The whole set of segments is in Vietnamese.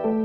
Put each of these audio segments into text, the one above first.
Hello,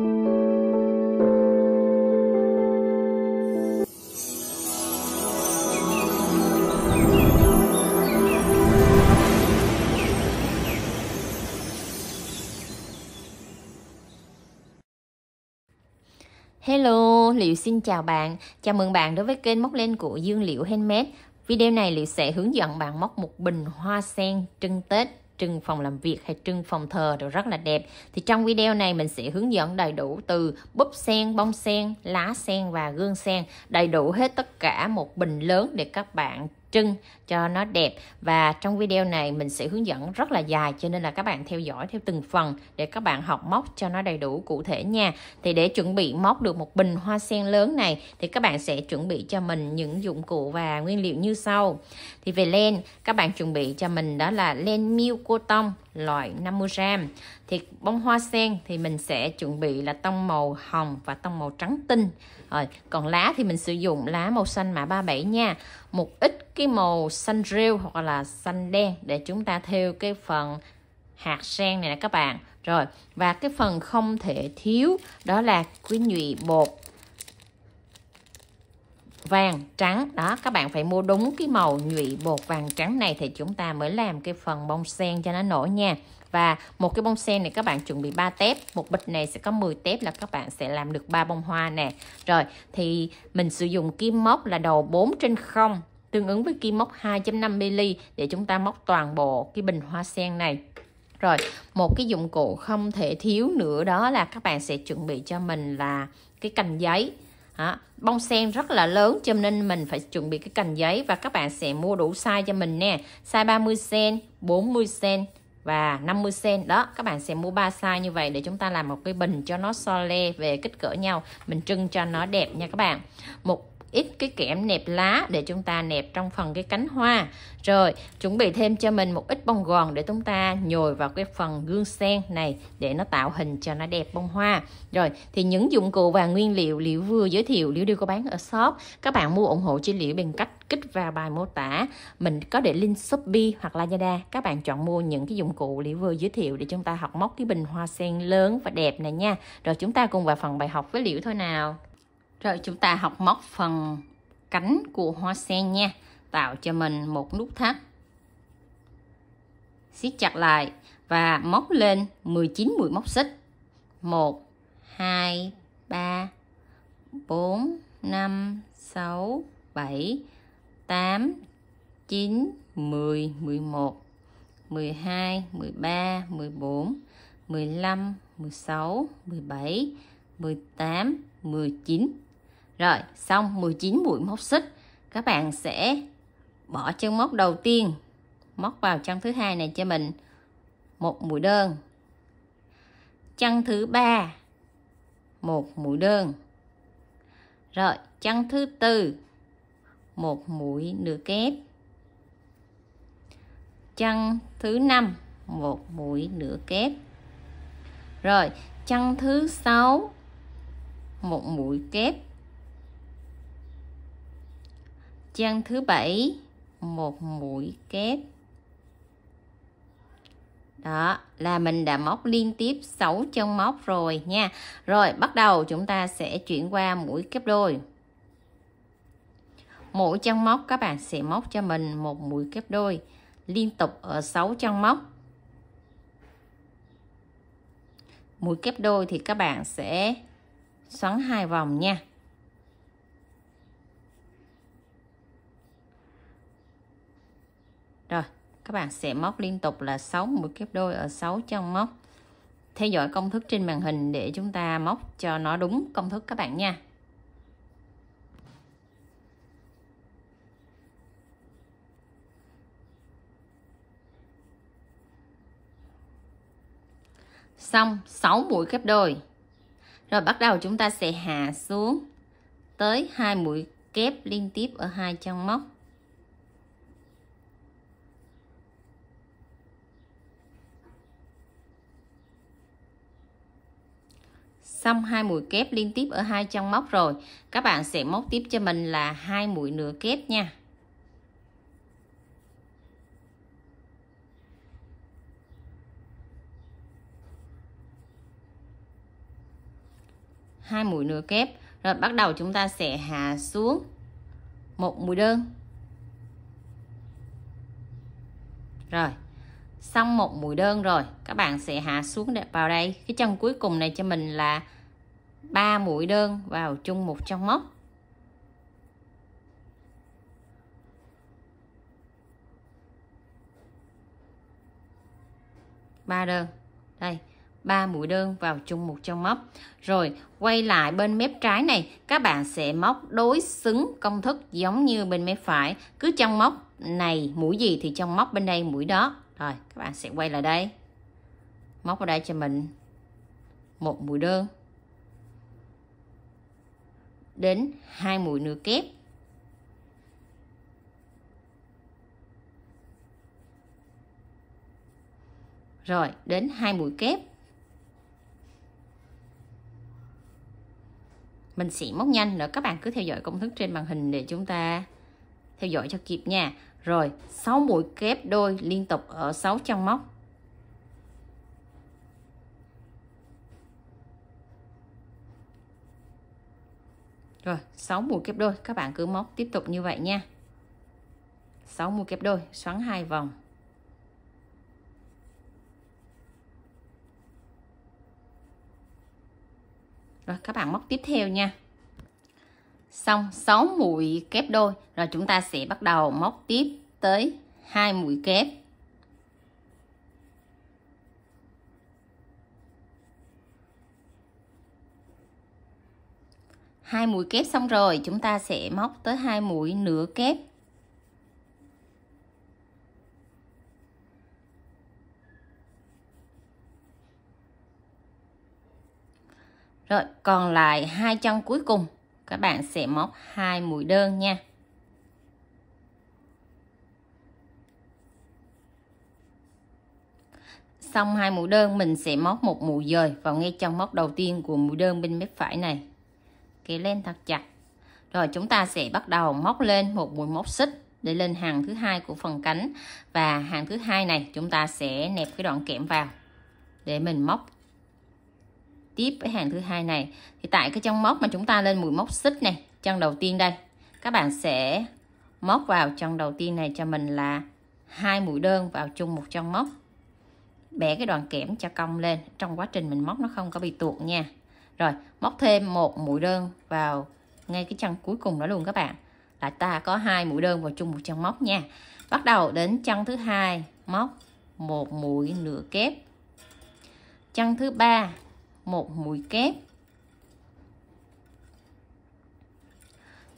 Liệu xin chào bạn. Chào mừng bạn đến với kênh Móc Len của Dương Liệu Handmade. Video này Liệu sẽ hướng dẫn bạn móc một bình hoa sen trưng Tết, trưng phòng làm việc hay trưng phòng thờ đều rất là đẹp. Thì trong video này mình sẽ hướng dẫn đầy đủ từ búp sen, bông sen, lá sen và gương sen. Đầy đủ hết tất cả một bình lớn để các bạn trưng cho nó đẹp. Và trong video này mình sẽ hướng dẫn rất là dài, cho nên là các bạn theo dõi theo từng phần để các bạn học móc cho nó đầy đủ cụ thể nha. Thì để chuẩn bị móc được một bình hoa sen lớn này thì các bạn sẽ chuẩn bị cho mình những dụng cụ và nguyên liệu như sau. Thì về len, các bạn chuẩn bị cho mình đó là len miêu cô tông loại 50g. Thì bông hoa sen thì mình sẽ chuẩn bị là tông màu hồng và tông màu trắng tinh. Rồi, còn lá thì mình sử dụng lá màu xanh mã 37 nha. Một ít cái màu xanh rêu hoặc là xanh đen để chúng ta thêu cái phần hạt sen này nè các bạn. Rồi, và cái phần không thể thiếu đó là cái nhụy bột vàng trắng. Đó, các bạn phải mua đúng cái màu nhụy bột vàng trắng này thì chúng ta mới làm cái phần bông sen cho nó nổi nha. Và một cái bông sen này các bạn chuẩn bị 3 tép. Một bịch này sẽ có 10 tép là các bạn sẽ làm được 3 bông hoa nè. Rồi, thì mình sử dụng kim móc là đầu 4/0 tương ứng với kim móc 2.5mm để chúng ta móc toàn bộ cái bình hoa sen này. Rồi, một cái dụng cụ không thể thiếu nữa đó là các bạn sẽ chuẩn bị cho mình là cái cành giấy. Đó, bông sen rất là lớn cho nên mình phải chuẩn bị cái cành giấy, và các bạn sẽ mua đủ size cho mình nè. Size 30cm, 40cm và 50cm. Đó, các bạn sẽ mua 3 size như vậy để chúng ta làm một cái bình cho nó so le về kích cỡ nhau. Mình trưng cho nó đẹp nha các bạn. Một ít cái kẽm nẹp lá để chúng ta nẹp trong phần cái cánh hoa. Rồi, chuẩn bị thêm cho mình một ít bông gòn để chúng ta nhồi vào cái phần gương sen này để nó tạo hình cho nó đẹp bông hoa. Rồi, thì những dụng cụ và nguyên liệu Liễu vừa giới thiệu Liễu đều có bán ở shop. Các bạn mua ủng hộ cho Liễu bằng cách kích vào bài mô tả. Mình có để link Shopee hoặc Lazada. Các bạn chọn mua những cái dụng cụ Liễu vừa giới thiệu để chúng ta học móc cái bình hoa sen lớn và đẹp này nha. Rồi chúng ta cùng vào phần bài học với Liễu thôi nào. Rồi chúng ta học móc phần cánh của hoa sen nha. Tạo cho mình một nút thắt, siết chặt lại và móc lên 19 mũi móc xích. 1 2 3 4 5 6 7 8 9 10 11 12 13 14 15 16 17 18 19. Rồi, xong 19 mũi móc xích, các bạn sẽ bỏ chân móc đầu tiên, móc vào chân thứ hai này cho mình một mũi đơn. Chân thứ ba một mũi đơn. Rồi, chân thứ tư một mũi nửa kép. Chân thứ năm một mũi nửa kép. Rồi, chân thứ sáu một mũi kép. Chân thứ bảy một mũi kép. Đó là mình đã móc liên tiếp 6 chân móc rồi nha. Rồi bắt đầu chúng ta sẽ chuyển qua mũi kép đôi. Mỗi chân móc các bạn sẽ móc cho mình một mũi kép đôi liên tục ở 6 chân móc. Mũi kép đôi thì các bạn sẽ xoắn 2 vòng nha. Rồi, các bạn sẽ móc liên tục là 6 mũi kép đôi ở 6 chân móc. Theo dõi công thức trên màn hình để chúng ta móc cho nó đúng công thức các bạn nha. Xong 6 mũi kép đôi. Rồi bắt đầu chúng ta sẽ hạ xuống tới 2 mũi kép liên tiếp ở 2 chân móc. Xong 2 mũi kép liên tiếp ở 2 chân móc rồi, các bạn sẽ móc tiếp cho mình là 2 mũi nửa kép nha. 2 mũi nửa kép. Rồi bắt đầu chúng ta sẽ hạ xuống một mũi đơn. Rồi xong một mũi đơn rồi, các bạn sẽ hạ xuống vào đây cái chân cuối cùng này cho mình là 3 mũi đơn vào chung một trong móc. Ba đơn. Đây, 3 mũi đơn vào chung một trong móc. Rồi quay lại bên mép trái này, các bạn sẽ móc đối xứng công thức giống như bên mép phải. Cứ trong móc này mũi gì thì trong móc bên đây mũi đó. Rồi các bạn sẽ quay lại đây, móc vào đây cho mình một mũi đơn đến 2 mũi nửa kép. Rồi đến 2 mũi kép. Mình sẽ móc nhanh nữa, các bạn cứ theo dõi công thức trên màn hình để chúng ta theo dõi cho kịp nha. Rồi 6 mũi kép đôi liên tục ở 6 chân móc. Rồi 6 mũi kép đôi, các bạn cứ móc tiếp tục như vậy nha. 6 mũi kép đôi, xoắn 2 vòng. Rồi các bạn móc tiếp theo nha. Xong 6 mũi kép đôi, rồi chúng ta sẽ bắt đầu móc tiếp tới 2 mũi kép. Hai mũi kép xong rồi, chúng ta sẽ móc tới 2 mũi nửa kép. Rồi còn lại 2 chân cuối cùng, các bạn sẽ móc 2 mũi đơn nha. Xong 2 mũi đơn, mình sẽ móc một mũi dời vào ngay chân móc đầu tiên của mũi đơn bên mép phải này, kéo lên thật chặt. Rồi chúng ta sẽ bắt đầu móc lên một mũi móc xích để lên hàng thứ hai của phần cánh, và hàng thứ hai này chúng ta sẽ nẹp cái đoạn kẽm vào để mình móc tiếp với hàng thứ hai này. Thì tại cái chân móc mà chúng ta lên mũi móc xích này, chân đầu tiên đây, các bạn sẽ móc vào chân đầu tiên này cho mình là 2 mũi đơn vào chung một chân móc, bẻ cái đoạn kẽm cho cong lên, trong quá trình mình móc nó không có bị tuột nha. Rồi móc thêm một mũi đơn vào ngay cái chân cuối cùng đó luôn các bạn, là ta có 2 mũi đơn vào chung một chân móc nha. Bắt đầu đến chân thứ hai, móc một mũi nửa kép. Chân thứ ba, một mũi kép.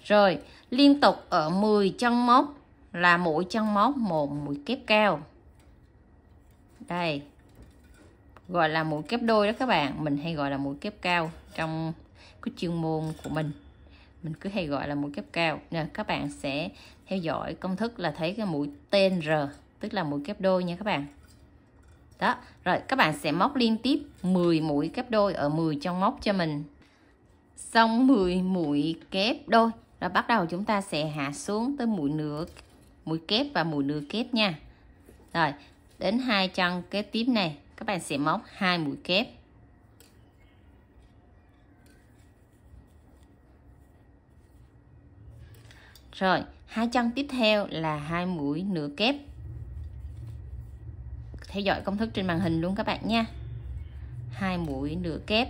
Rồi liên tục ở 10 chân móc là mỗi chân móc một mũi kép cao. Đây, gọi là mũi kép đôi đó các bạn, mình hay gọi là mũi kép cao trong cái chuyên môn của mình cứ hay gọi là mũi kép cao. Nè, các bạn sẽ theo dõi công thức là thấy cái mũi tên R, tức là mũi kép đôi nha các bạn. Đó, rồi các bạn sẽ móc liên tiếp 10 mũi kép đôi ở 10 chân móc cho mình. Xong 10 mũi kép đôi, rồi bắt đầu chúng ta sẽ hạ xuống tới mũi kép và mũi nửa kép nha. Rồi, đến 2 chân kế tiếp này, các bạn sẽ móc 2 mũi kép. Rồi, 2 chân tiếp theo là 2 mũi nửa kép. Theo dõi công thức trên màn hình luôn các bạn nha. 2 mũi nửa kép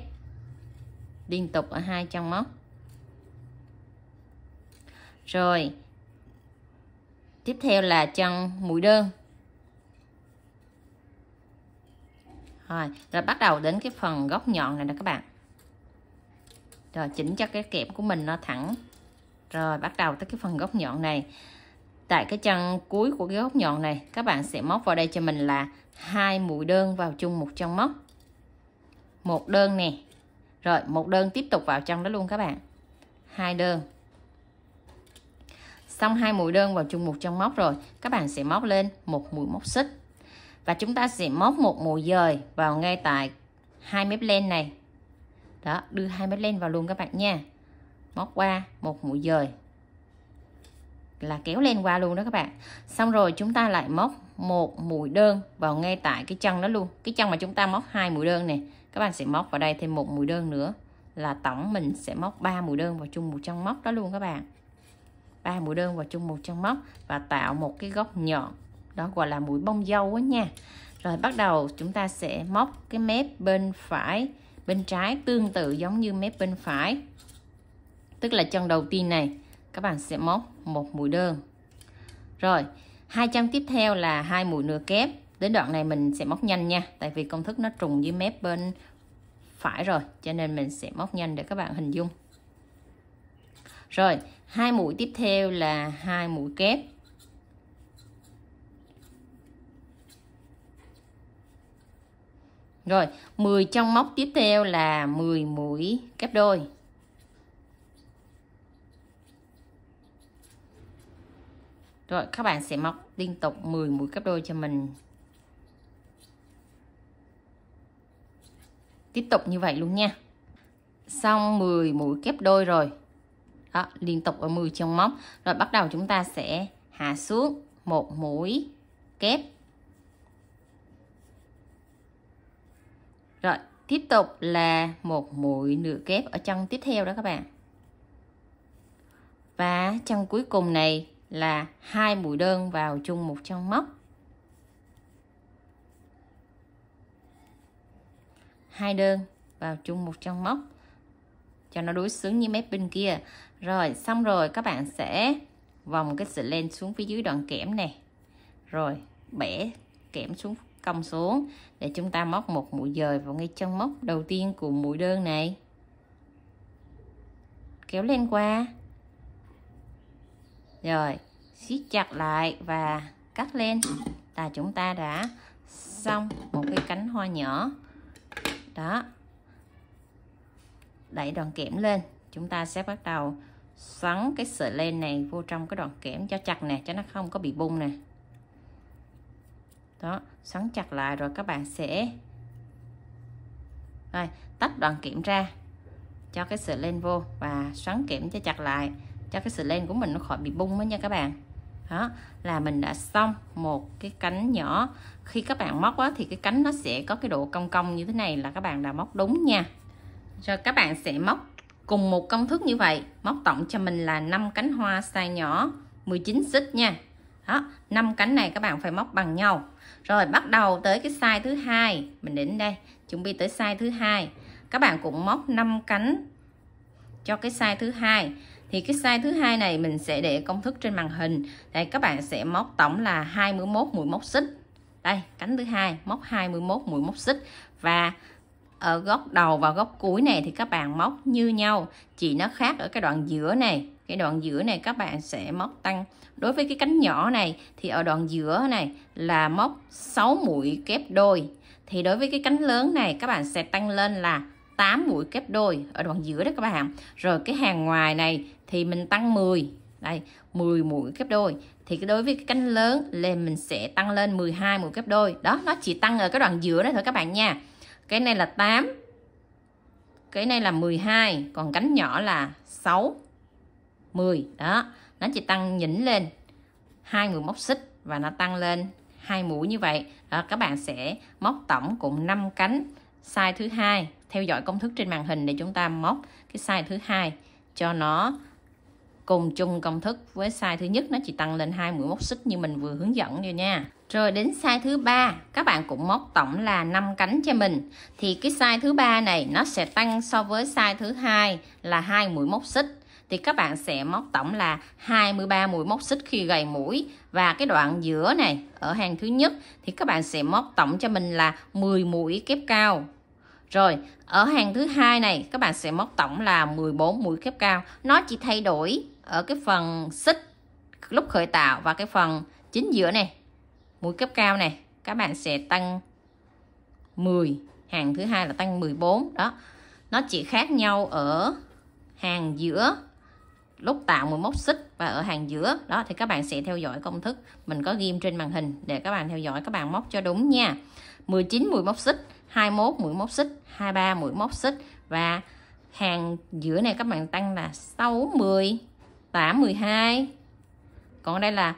liên tục ở 2 chân móc. Rồi tiếp theo là chân mũi đơn. Rồi bắt đầu đến cái phần góc nhọn này nè các bạn. Rồi chỉnh cho cái kẽm của mình nó thẳng. Rồi bắt đầu tới cái phần góc nhọn này. Tại cái chân cuối của cái góc nhọn này, các bạn sẽ móc vào đây cho mình là 2 mũi đơn vào chung một chân móc. Một đơn nè. Rồi một đơn tiếp tục vào chân đó luôn các bạn. 2 đơn. Xong 2 mũi đơn vào chung một chân móc rồi, các bạn sẽ móc lên một mũi móc xích. Và chúng ta sẽ móc một mũi dời vào ngay tại 2 mép len này. Đó, đưa 2 mép len vào luôn các bạn nha. Móc qua một mũi dời là kéo lên qua luôn đó các bạn. Xong rồi chúng ta lại móc một mũi đơn vào ngay tại cái chân đó luôn. Cái chân mà chúng ta móc 2 mũi đơn này, các bạn sẽ móc vào đây thêm một mũi đơn nữa là tổng mình sẽ móc 3 mũi đơn vào chung một chân móc đó luôn các bạn. 3 mũi đơn vào chung một chân móc và tạo một cái góc nhọn, đó gọi là mũi bông dâu á nha. Rồi bắt đầu chúng ta sẽ móc cái mép bên phải, bên trái tương tự giống như mép bên phải. Tức là chân đầu tiên này các bạn sẽ móc một mũi đơn. Rồi, hai chân tiếp theo là 2 mũi nửa kép. Đến đoạn này mình sẽ móc nhanh nha, tại vì công thức nó trùng với mép bên phải rồi, cho nên mình sẽ móc nhanh để các bạn hình dung. Rồi, 2 mũi tiếp theo là 2 mũi kép. Rồi, 10 chân móc tiếp theo là 10 mũi kép đôi. Rồi, các bạn sẽ móc liên tục 10 mũi kép đôi cho mình. Tiếp tục như vậy luôn nha. Xong 10 mũi kép đôi rồi. Đó, liên tục ở 10 chân móc. Rồi bắt đầu chúng ta sẽ hạ xuống một mũi kép. Rồi, tiếp tục là một mũi nửa kép ở chân tiếp theo đó các bạn. Và chân cuối cùng này là 2 mũi đơn vào chung một chân móc. 2 đơn vào chung một chân móc cho nó đối xứng với mép bên kia. Rồi, xong rồi các bạn sẽ vòng cái sợi len xuống phía dưới đoạn kẽm này. Rồi, bẻ kẽm xuống, cong xuống để chúng ta móc một mũi dời vào ngay chân móc đầu tiên của mũi đơn này. Kéo lên qua. Rồi, siết chặt lại và cắt lên là chúng ta đã xong một cái cánh hoa nhỏ. Đó. Đẩy đoạn kẽm lên, chúng ta sẽ bắt đầu xoắn cái sợi len này vô trong cái đoạn kẽm cho chặt nè, cho nó không có bị bung nè. Đó, xoắn chặt lại rồi các bạn sẽ rồi, tách đoạn kẽm ra cho cái sợi len vô và xoắn kẽm cho chặt lại cho cái sợi len của mình nó khỏi bị bung đó nha các bạn. Đó là mình đã xong một cái cánh nhỏ. Khi các bạn móc á, thì cái cánh nó sẽ có cái độ cong cong như thế này là các bạn đã móc đúng nha. Rồi các bạn sẽ móc cùng một công thức như vậy, móc tổng cho mình là 5 cánh hoa size nhỏ 19 xích nha. Đó, 5 cánh này các bạn phải móc bằng nhau. Rồi bắt đầu tới cái size thứ hai, mình đến đây chuẩn bị tới size thứ hai. Các bạn cũng móc 5 cánh cho cái size thứ hai. Thì cái size thứ hai này mình sẽ để công thức trên màn hình. Đây các bạn sẽ móc tổng là 21 mũi móc xích. Đây, cánh thứ hai móc 21 mũi móc xích và ở góc đầu và góc cuối này thì các bạn móc như nhau, chỉ nó khác ở cái đoạn giữa này. Cái đoạn giữa này các bạn sẽ móc tăng. Đối với cái cánh nhỏ này thì ở đoạn giữa này là móc 6 mũi kép đôi. Thì đối với cái cánh lớn này các bạn sẽ tăng lên là 8 mũi kép đôi ở đoạn giữa đó các bạn. Rồi cái hàng ngoài này thì mình tăng 10. Đây, 10 mũi kép đôi. Thì đối với cái cánh lớn lên mình sẽ tăng lên 12 mũi kép đôi. Đó, nó chỉ tăng ở cái đoạn giữa đó thôi các bạn nha. Cái này là 8. Cái này là 12, còn cánh nhỏ là 6, 10. Đó, nó chỉ tăng nhỉnh lên 2 mũi móc xích và nó tăng lên 2 mũi như vậy. Đó, các bạn sẽ móc tổng cùng 5 cánh size thứ hai. Theo dõi công thức trên màn hình để chúng ta móc cái size thứ hai cho nó cùng chung công thức với size thứ nhất, nó chỉ tăng lên 2 mũi móc xích như mình vừa hướng dẫn rồi nha. Rồi đến size thứ ba, các bạn cũng móc tổng là 5 cánh cho mình. Thì cái size thứ ba này nó sẽ tăng so với size thứ hai là 2 mũi móc xích. Thì các bạn sẽ móc tổng là 23 mũi móc xích khi gầy mũi. Và cái đoạn giữa này ở hàng thứ nhất thì các bạn sẽ móc tổng cho mình là 10 mũi kép cao. Rồi ở hàng thứ hai này các bạn sẽ móc tổng là 14 mũi kép cao. Nó chỉ thay đổi ở cái phần xích lúc khởi tạo và cái phần chính giữa này, mũi kép cao này các bạn sẽ tăng 10, hàng thứ hai là tăng 14. Đó, nó chỉ khác nhau ở hàng giữa lúc tạo mũi móc xích và ở hàng giữa. Đó thì các bạn sẽ theo dõi công thức mình có ghim trên màn hình để các bạn theo dõi, các bạn móc cho đúng nha. 19 mũi móc xích, 21 mũi móc xích, 23 mũi móc xích và hàng giữa này các bạn tăng là 6, 10, 8, 12. Còn đây là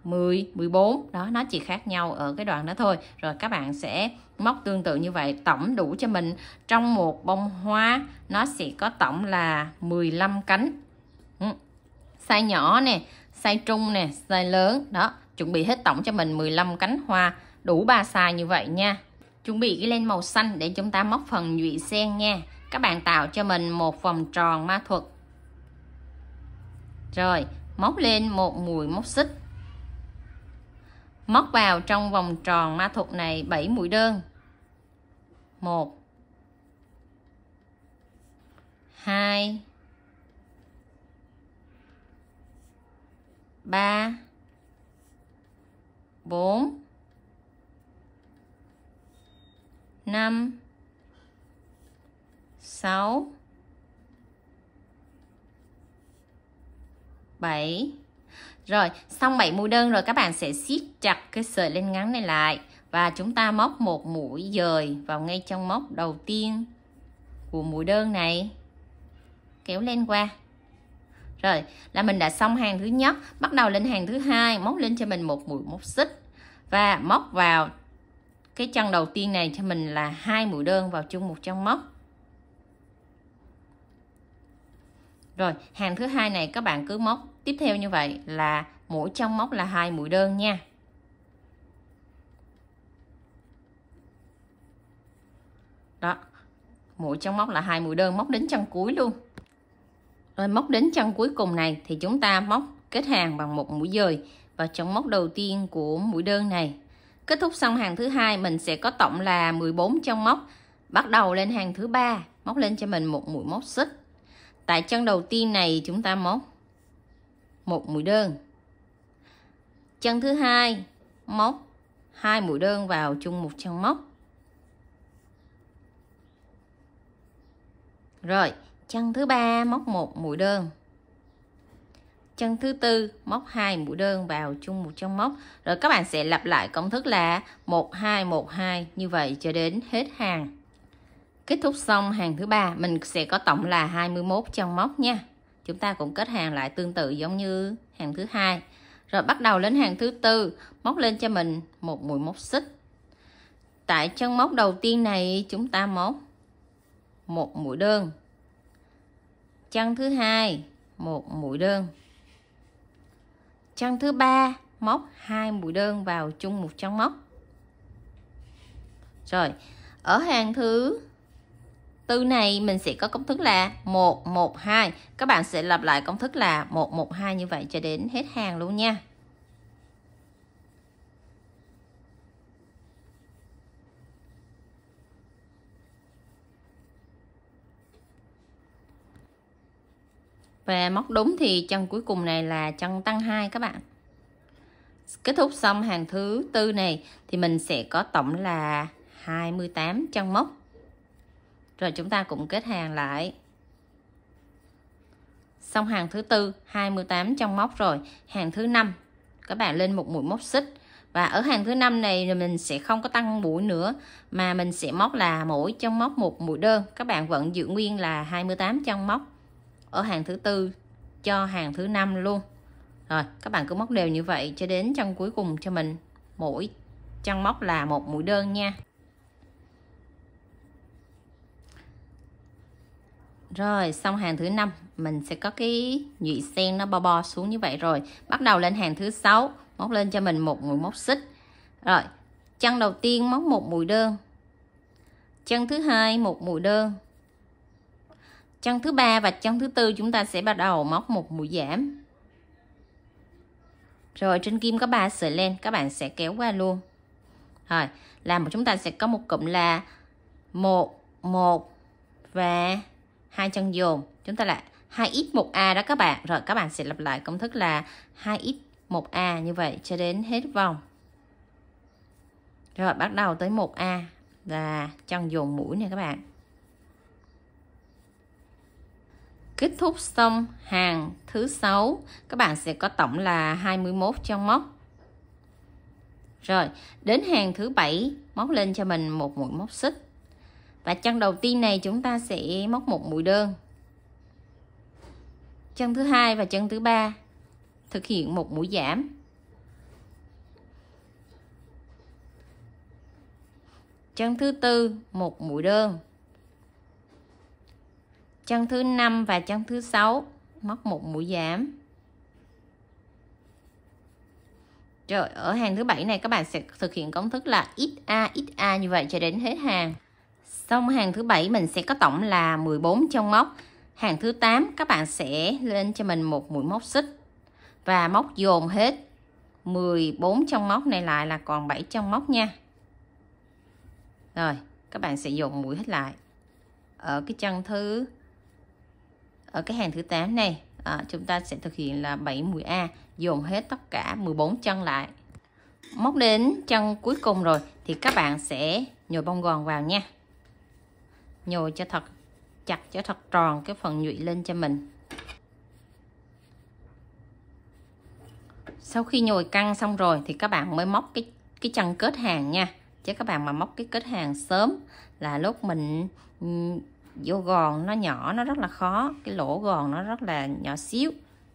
10, 14. Đó, nó chỉ khác nhau ở cái đoạn đó thôi. Rồi các bạn sẽ móc tương tự như vậy, tổng đủ cho mình trong một bông hoa nó sẽ có tổng là 15 cánh. Size nhỏ nè, size trung nè, size lớn. Đó, chuẩn bị hết tổng cho mình 15 cánh hoa, đủ 3 size như vậy nha. Chuẩn bị cái len màu xanh để chúng ta móc phần nhụy sen nha. Các bạn tạo cho mình một vòng tròn ma thuật. Rồi, móc lên một mũi móc xích. Móc vào trong vòng tròn ma thuật này 7 mũi đơn. 1 2 3 4 5 6 7. Rồi, xong 7 mũi đơn rồi các bạn sẽ siết chặt cái sợi len ngắn này lại và chúng ta móc một mũi dời vào ngay trong móc đầu tiên của mũi đơn này. Kéo len qua. Rồi, là mình đã xong hàng thứ nhất, bắt đầu lên hàng thứ hai, móc lên cho mình một mũi móc xích và móc vào cái chân đầu tiên này cho mình là 2 mũi đơn vào chung một chân móc. Rồi, hàng thứ hai này các bạn cứ móc tiếp theo như vậy, là mỗi chân móc là 2 mũi đơn nha. Đó, mỗi chân móc là 2 mũi đơn, móc đến chân cuối luôn. Rồi móc đến chân cuối cùng này thì chúng ta móc kết hàng bằng một mũi dời vào chân móc đầu tiên của mũi đơn này. Kết thúc xong hàng thứ hai, mình sẽ có tổng là 14 chân móc. Bắt đầu lên hàng thứ ba, móc lên cho mình một mũi móc xích. Tại chân đầu tiên này chúng ta móc một mũi đơn. Chân thứ hai móc 2 mũi đơn vào chung một chân móc. Rồi, chân thứ ba móc một mũi đơn. Chân thứ tư móc 2 mũi đơn vào chung một chân móc. Rồi các bạn sẽ lặp lại công thức là 1 2 1 2 như vậy cho đến hết hàng. Kết thúc xong hàng thứ ba, mình sẽ có tổng là 21 chân móc nha. Chúng ta cũng kết hàng lại tương tự giống như hàng thứ hai. Rồi bắt đầu đến hàng thứ tư, móc lên cho mình một mũi móc xích. Tại chân móc đầu tiên này chúng ta móc một mũi đơn. Chân thứ hai một mũi đơn. Chân thứ ba móc 2 mũi đơn vào chung một chân móc. Rồi, ở hàng thứ tư này mình sẽ có công thức là 1 1 2. Các bạn sẽ lặp lại công thức là 1 1 2 như vậy cho đến hết hàng luôn nha. Và móc đúng thì chân cuối cùng này là chân tăng 2 các bạn. Kết thúc xong hàng thứ tư này thì mình sẽ có tổng là 28 chân móc. Rồi chúng ta cũng kết hàng lại. Xong hàng thứ tư 28 chân móc rồi. Hàng thứ năm các bạn lên một mũi móc xích. Và ở hàng thứ năm này mình sẽ không có tăng mũi nữa, mà mình sẽ móc là mỗi chân móc một mũi đơn. Các bạn vẫn giữ nguyên là 28 chân móc ở hàng thứ tư cho hàng thứ năm luôn. Rồi các bạn cứ móc đều như vậy cho đến chân cuối cùng cho mình, mỗi chân móc là một mũi đơn nha. Rồi xong hàng thứ năm mình sẽ có cái nhụy sen nó bo bo xuống như vậy. Rồi bắt đầu lên hàng thứ sáu, móc lên cho mình một mũi móc xích. Rồi chân đầu tiên móc một mũi đơn. Chân thứ hai một mũi đơn. Chân thứ ba và chân thứ tư chúng ta sẽ bắt đầu móc một mũi giảm. Rồi trên kim có 3 sợi len, các bạn sẽ kéo qua luôn. Rồi làm chúng ta sẽ có một cụm là 1 1 và 2 chân dồn. Chúng ta là 2x1a đó các bạn. Rồi các bạn sẽ lặp lại công thức là 2x1a như vậy cho đến hết vòng. Rồi bắt đầu tới 1a là chân dồn mũi nè các bạn. Kết thúc xong hàng thứ 6, các bạn sẽ có tổng là 21 chân móc. Rồi, đến hàng thứ 7, móc lên cho mình một mũi móc xích. Và chân đầu tiên này chúng ta sẽ móc một mũi đơn. Chân thứ hai và chân thứ ba thực hiện một mũi giảm. chân thứ tư một mũi đơn, chân thứ 5 và chân thứ 6 móc một mũi giảm. Rồi ở hàng thứ 7 này các bạn sẽ thực hiện công thức là XA như vậy cho đến hết hàng. Xong hàng thứ 7 mình sẽ có tổng là 14 chân móc. Hàng thứ 8 các bạn sẽ lên cho mình một mũi móc xích và móc dồn hết 14 chân móc này lại là còn 7 chân móc nha. Rồi các bạn sẽ dồn mũi hết lại ở cái chân ở cái hàng thứ 8 này. Chúng ta sẽ thực hiện là 7 mũi A, dồn hết tất cả 14 chân lại. Móc đến chân cuối cùng rồi thì các bạn sẽ nhồi bông gòn vào nha. Nhồi cho thật chặt, cho thật tròn cái phần nhụy lên cho mình. Sau khi nhồi căng xong rồi thì các bạn mới móc cái chân kết hàng nha. Chứ các bạn mà móc cái kết hàng sớm là lúc mình vô gòn nó nhỏ, nó rất là khó. Cái lỗ gòn nó rất là nhỏ xíu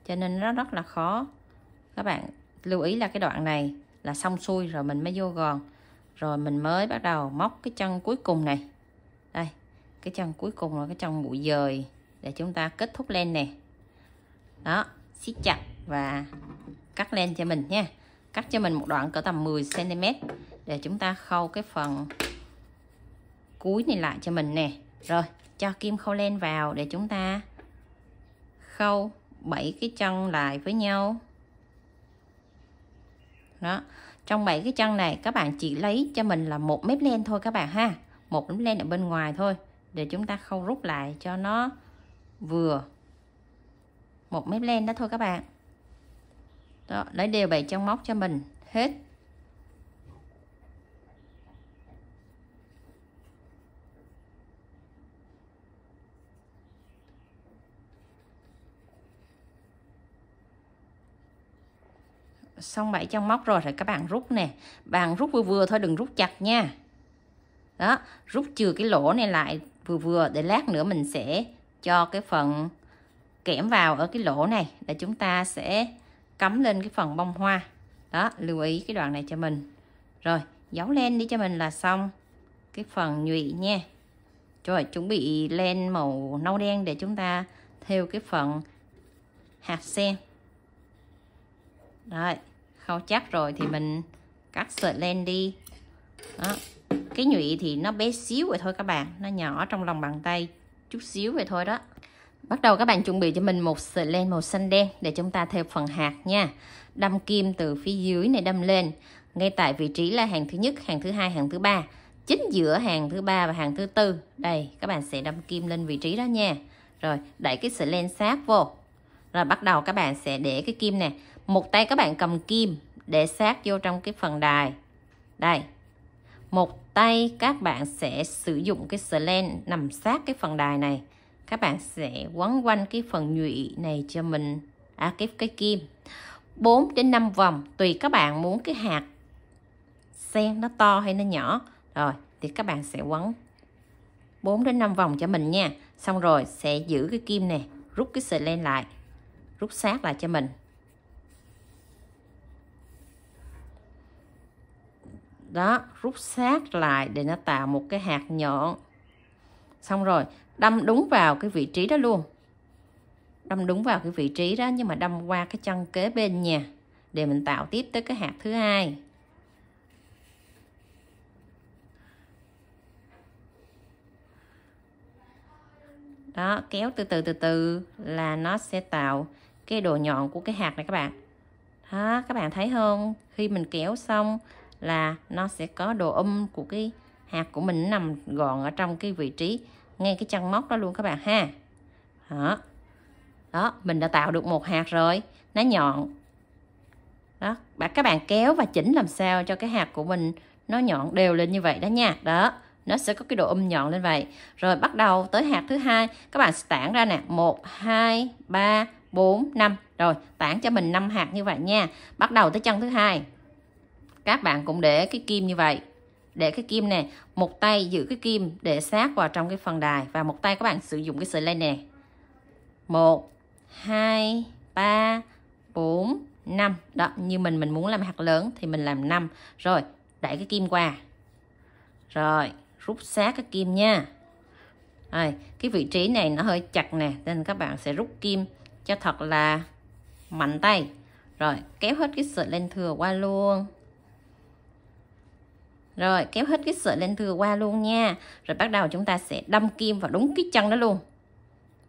cho nên nó rất là khó. Các bạn lưu ý là cái đoạn này là xong xuôi rồi mình mới vô gòn. Rồi mình mới bắt đầu móc cái chân cuối cùng này. Đây, cái chân cuối cùng là cái chân mũi dời để chúng ta kết thúc len nè. Đó, siết chặt và cắt len cho mình nha. Cắt cho mình một đoạn cỡ tầm 10 cm để chúng ta khâu cái phần cuối này lại cho mình nè. Rồi, cho kim khâu len vào để chúng ta khâu 7 cái chân lại với nhau. Đó, trong 7 cái chân này các bạn chỉ lấy cho mình là một mép len thôi các bạn ha. Một mép len ở bên ngoài thôi để chúng ta khâu rút lại cho nó vừa. Một mép len đó thôi các bạn. Đó, lấy đều 7 chân móc cho mình hết. Xong 7 chân móc rồi thì các bạn rút nè. Bạn rút vừa vừa thôi, đừng rút chặt nha. Đó, rút trừ cái lỗ này lại vừa vừa để lát nữa mình sẽ cho cái phần kẽm vào ở cái lỗ này để chúng ta sẽ cắm lên cái phần bông hoa. Đó, lưu ý cái đoạn này cho mình. Rồi, giấu len đi cho mình là xong cái phần nhụy nha. Rồi, chuẩn bị len màu nâu đen để chúng ta thêu cái phần hạt sen. Rồi, khâu chắc rồi thì mình cắt sợi len đi. Đó, cái nhụy thì nó bé xíu vậy thôi các bạn, nó nhỏ trong lòng bàn tay chút xíu vậy thôi đó. Bắt đầu các bạn chuẩn bị cho mình một sợi len màu xanh đen để chúng ta thêu phần hạt nha. Đâm kim từ phía dưới này đâm lên, ngay tại vị trí là hàng thứ nhất, hàng thứ hai, hàng thứ ba, chính giữa hàng thứ ba và hàng thứ tư. Đây, các bạn sẽ đâm kim lên vị trí đó nha. Rồi, đẩy cái sợi len sát vô. Rồi bắt đầu các bạn sẽ để cái kim nè. Một tay các bạn cầm kim để sát vô trong cái phần đài. Đây. Một tay các bạn sẽ sử dụng cái sợi len nằm sát cái phần đài này. Các bạn sẽ quấn quanh cái phần nhụy này cho mình cái kim 4 đến 5 vòng, tùy các bạn muốn cái hạt sen nó to hay nó nhỏ. Rồi thì các bạn sẽ quấn 4 đến 5 vòng cho mình nha. Xong rồi sẽ giữ cái kim này, rút cái sợi len lại, rút sát lại cho mình. Đó, rút sát lại để nó tạo một cái hạt nhọn. Xong rồi đâm đúng vào cái vị trí đó luôn. Đâm đúng vào cái vị trí đó, nhưng mà đâm qua cái chân kế bên nha, để mình tạo tiếp tới cái hạt thứ hai. Đó, kéo từ từ là nó sẽ tạo cái độ nhọn của cái hạt này các bạn. Đó, các bạn thấy không? Khi mình kéo xong là nó sẽ có độ của cái hạt của mình nằm gọn ở trong cái vị trí ngay cái chân móc đó luôn các bạn ha. Đó. Đó, mình đã tạo được một hạt rồi, nó nhọn. Đó, các bạn kéo và chỉnh làm sao cho cái hạt của mình nó nhọn đều lên như vậy đó nha. Đó, nó sẽ có cái độ nhọn lên vậy. Rồi bắt đầu tới hạt thứ hai, các bạn sẽ tản ra nè, 1 2 3 4 5. Rồi, tản cho mình 5 hạt như vậy nha. Bắt đầu tới chân thứ hai. Các bạn cũng để cái kim như vậy. Để cái kim nè, một tay giữ cái kim để sát vào trong cái phần đài, và một tay các bạn sử dụng cái sợi len nè. 1 2 3 4 5. Đó, như mình muốn làm hạt lớn thì mình làm 5. Rồi, đẩy cái kim qua. Rồi, rút sát cái kim nha. Rồi, cái vị trí này nó hơi chặt nè, nên các bạn sẽ rút kim cho thật là mạnh tay. Rồi, kéo hết cái sợi len thừa qua luôn. Rồi, kéo hết cái sợi len thừa qua luôn nha. Rồi bắt đầu chúng ta sẽ đâm kim vào đúng cái chân đó luôn.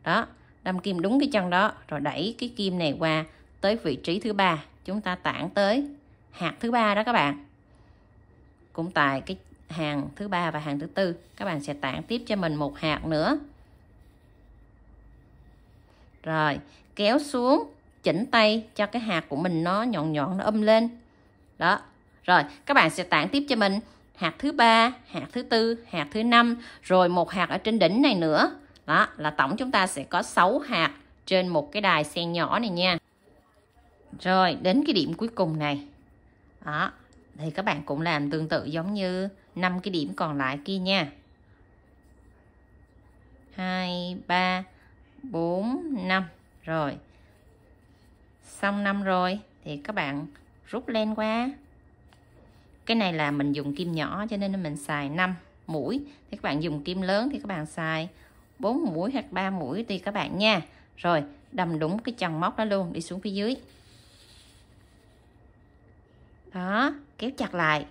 Đó, đâm kim đúng cái chân đó. Rồi đẩy cái kim này qua tới vị trí thứ 3. Chúng ta tản tới hạt thứ 3 đó các bạn. Cũng tại cái hàng thứ 3 và hàng thứ 4, các bạn sẽ tản tiếp cho mình một hạt nữa. Rồi, kéo xuống, chỉnh tay cho cái hạt của mình nó nhọn nhọn, nó lên. Đó. Rồi, các bạn sẽ tản tiếp cho mình hạt thứ 3, hạt thứ 4, hạt thứ 5, rồi một hạt ở trên đỉnh này nữa. Đó, là tổng chúng ta sẽ có 6 hạt trên một cái đài sen nhỏ này nha. Rồi, đến cái điểm cuối cùng này. Đó, thì các bạn cũng làm tương tự giống như 5 cái điểm còn lại kia nha. 2, 3, 4, 5. Rồi. Xong 5 rồi thì các bạn rút len qua. Cái này là mình dùng kim nhỏ cho nên mình xài 5 mũi. Thì các bạn dùng kim lớn thì các bạn xài 4 mũi hoặc 3 mũi tùy các bạn nha. Rồi, đâm đúng cái chân móc đó luôn, đi xuống phía dưới. Đó, kéo chặt lại.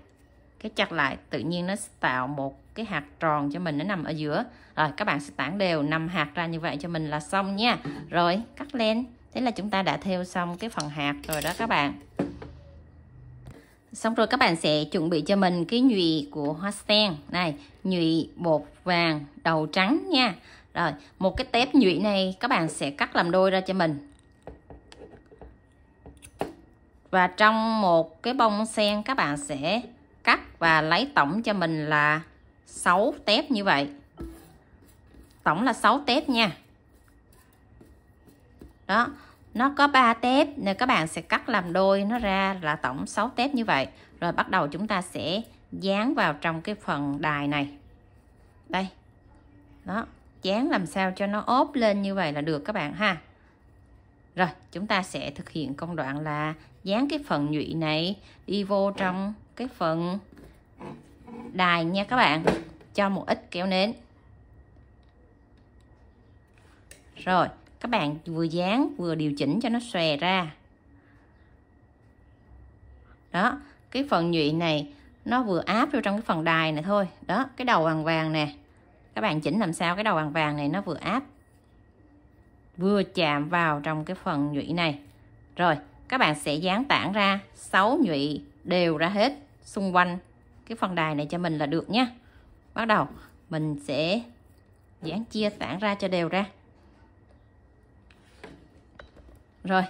Kéo chặt lại, tự nhiên nó sẽ tạo một cái hạt tròn cho mình, nó nằm ở giữa. Rồi, các bạn sẽ tản đều 5 hạt ra như vậy cho mình là xong nha. Rồi, cắt len. Thế là chúng ta đã thêu xong cái phần hạt rồi đó các bạn. Xong rồi các bạn sẽ chuẩn bị cho mình cái nhụy của hoa sen. Này, nhụy bột vàng đầu trắng nha. Rồi, một cái tép nhụy này các bạn sẽ cắt làm đôi ra cho mình. Và trong một cái bông sen các bạn sẽ cắt và lấy tổng cho mình là 6 tép như vậy. Tổng là 6 tép nha. Đó, nó có 3 tép nên các bạn sẽ cắt làm đôi nó ra là tổng 6 tép như vậy. Rồi bắt đầu chúng ta sẽ dán vào trong cái phần đài này. Đây. Đó, dán làm sao cho nó ốp lên như vậy là được các bạn ha. Rồi, chúng ta sẽ thực hiện công đoạn là dán cái phần nhụy này đi vô trong cái phần đài nha các bạn. Cho một ít kéo nến. Rồi, các bạn vừa dán vừa điều chỉnh cho nó xòe ra. Đó, cái phần nhụy này nó vừa áp vô trong cái phần đài này thôi. Đó, cái đầu vàng vàng nè. Các bạn chỉnh làm sao cái đầu vàng vàng này nó vừa áp, vừa chạm vào trong cái phần nhụy này. Rồi, các bạn sẽ dán tản ra 6 nhụy đều ra hết xung quanh cái phần đài này cho mình là được nhé. Bắt đầu mình sẽ dán chia tản ra cho đều ra. Rồi,